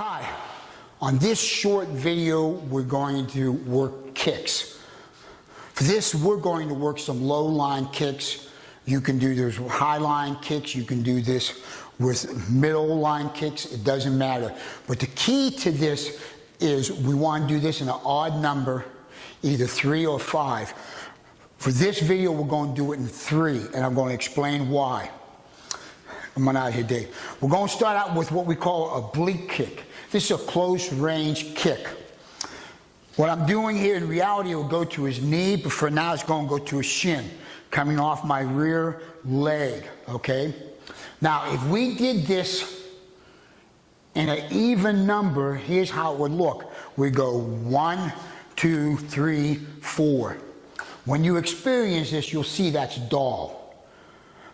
Hi, on this short video we're going to work kicks. For this we're going to work some low line kicks. You can do this with high line kicks, you can do this with middle line kicks, it doesn't matter. But the key to this is we want to do this in an odd number, either 3 or 5. For this video we're going to do it in 3 and I'm going to explain why. Come on out here, Dave. We're going to start out with what we call a oblique kick. This is a close range kick. What I'm doing here in reality will go to his knee, but for now it's going to go to his shin, coming off my rear leg, okay? Now, if we did this in an even number, here's how it would look. We go 1, 2, 3, 4. When you experience this, you'll see that's dull.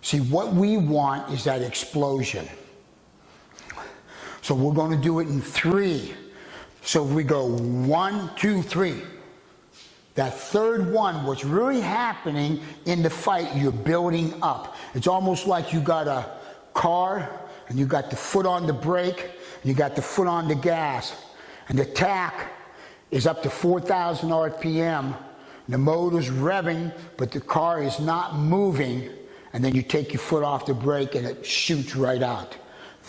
See, what we want is that explosion. So we're going to do it in 3. So if we go 1, 2, 3. That third one, what's really happening in the fight, you're building up. It's almost like you got a car and you got the foot on the brake, and you got the foot on the gas, and the tach is up to 4,000 RPM. The motor's revving, but the car is not moving, and then you take your foot off the brake and it shoots right out.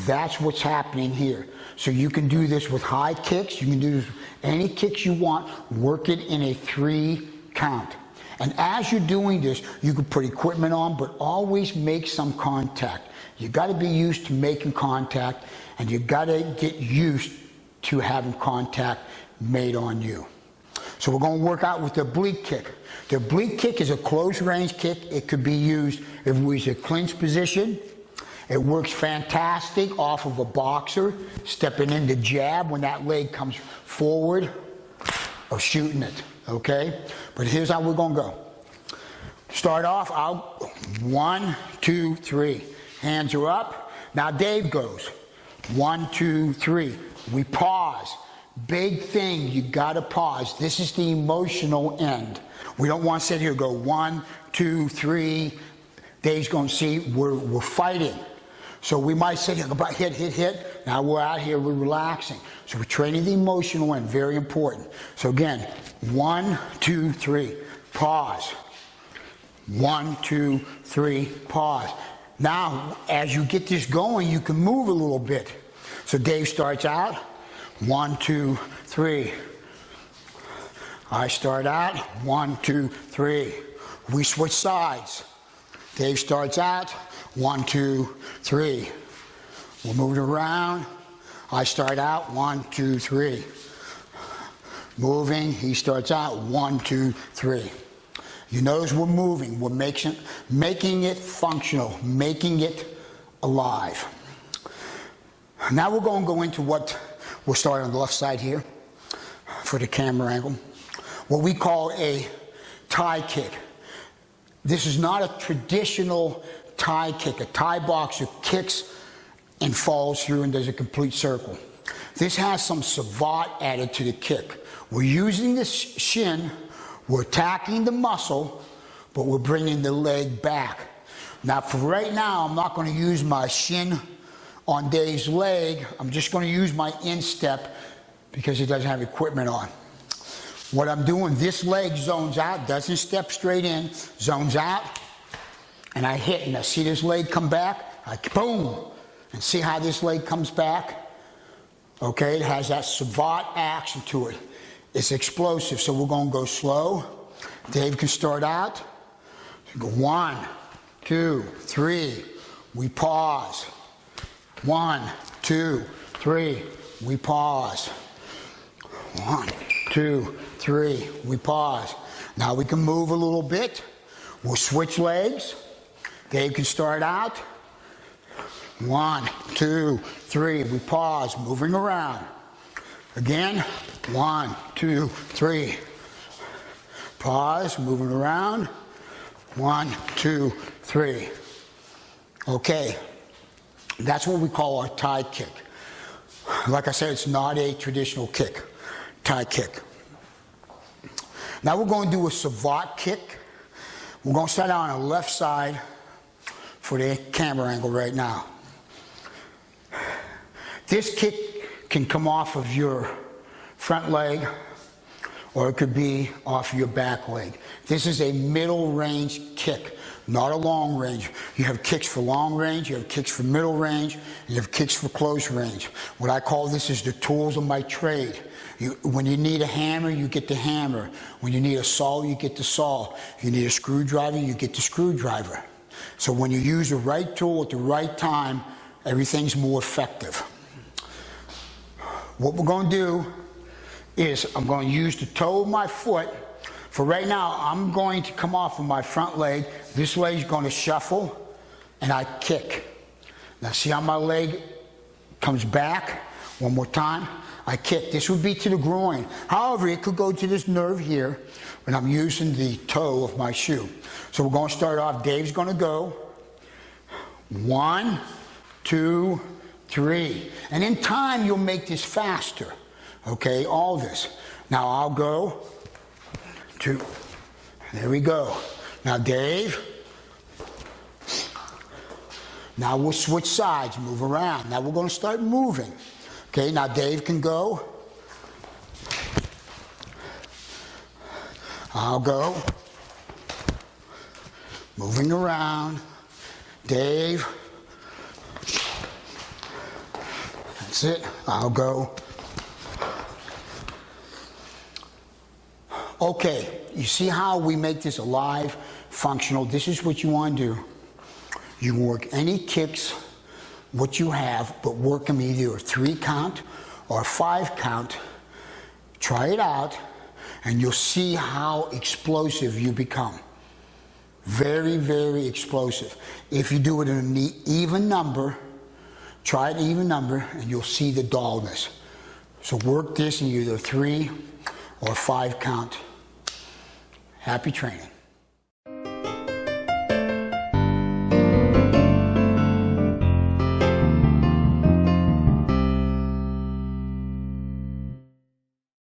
That's what's happening here. So you can do this with high kicks, you can do this with any kicks you want, work it in a 3 count. And as you're doing this, you can put equipment on, but always make some contact. You gotta be used to making contact, and you gotta get used to having contact made on you. So we're going to work out with the oblique kick. The oblique kick is a close range kick. It could be used if we use a clinch position. It works fantastic off of a boxer, stepping in the jab when that leg comes forward, or shooting it, okay? But here's how we're going to go. Start off out, 1, 2, 3. Hands are up. Now Dave goes, 1, 2, 3. We pause. Big thing, you gotta pause. This is the emotional end. We don't want to sit here and go 1, 2, 3. Dave's gonna see we're fighting. So we might sit here, hit, hit, hit. Now we're out here, we're relaxing. So we're training the emotional end, very important. So again, 1, 2, 3, pause. 1, 2, 3, pause. Now, as you get this going, you can move a little bit. So Dave starts out. 1, 2, 3. I start out. 1, 2, 3. We switch sides. Dave starts out. 1, 2, 3. We'll move it around. I start out. 1, 2, 3. Moving. He starts out. 1, 2, 3. You notice we're moving. We're making it functional, making it alive. Now we're going to go into what we'll start on the left side here for the camera angle. What we call a Thai kick. This is not a traditional Thai kick. A Thai boxer kicks and falls through and does a complete circle. This has some savate added to the kick. We're using the shin, we're attacking the muscle, but we're bringing the leg back. Now for right now, I'm not going to use my shin on Dave's leg. I'm just going to use my instep because it doesn't have equipment on. What I'm doing, this leg zones out, doesn't step straight in, zones out, and I hit, and I see this leg come back, I boom, and see how this leg comes back? Okay, it has that savate action to it. It's explosive, so we're going to go slow. Dave can start out. Go 1, 2, 3, we pause. 1, 2, 3, we pause. 1, 2, 3, we pause. Now we can move a little bit. We'll switch legs. Dave can start out. 1, 2, 3, we pause, moving around. Again, 1, 2, 3. Pause, moving around. 1, 2, 3. Okay. That's what we call our Thai kick. Like I said, it's not a traditional kick, Thai kick. Now we're going to do a savate kick. We're going to start out on the left side for the camera angle right now. This kick can come off of your front leg, or it could be off your back leg. This is a middle range kick, not a long range. You have kicks for long range, you have kicks for middle range, and you have kicks for close range. What I call this is the tools of my trade. When you need a hammer, you get the hammer. When you need a saw, you get the saw. If you need a screwdriver, you get the screwdriver. So when you use the right tool at the right time, everything's more effective. What we're going to do is I'm going to use the toe of my foot. For right now, I'm going to come off of my front leg. This leg's going to shuffle, and I kick. Now see how my leg comes back? One more time. I kick. This would be to the groin. However, it could go to this nerve here, and I'm using the toe of my shoe. So we're going to start off. Dave's going to go. 1, 2, 3. And in time, you'll make this faster. Okay, all this. Now I'll go. 2. There we go. Now Dave. Now we'll switch sides, move around. Now we're going to start moving. Okay, now Dave can go. I'll go. Moving around. Dave. That's it. I'll go. Okay, you see how we make this alive, functional? This is what you want to do. You work any kicks, what you have, but work them either a 3 count or a 5 count. Try it out, and you'll see how explosive you become. Very, very explosive. If you do it in an even number, try an even number, and you'll see the dullness. So work this in either 3 or 5 count. Happy training.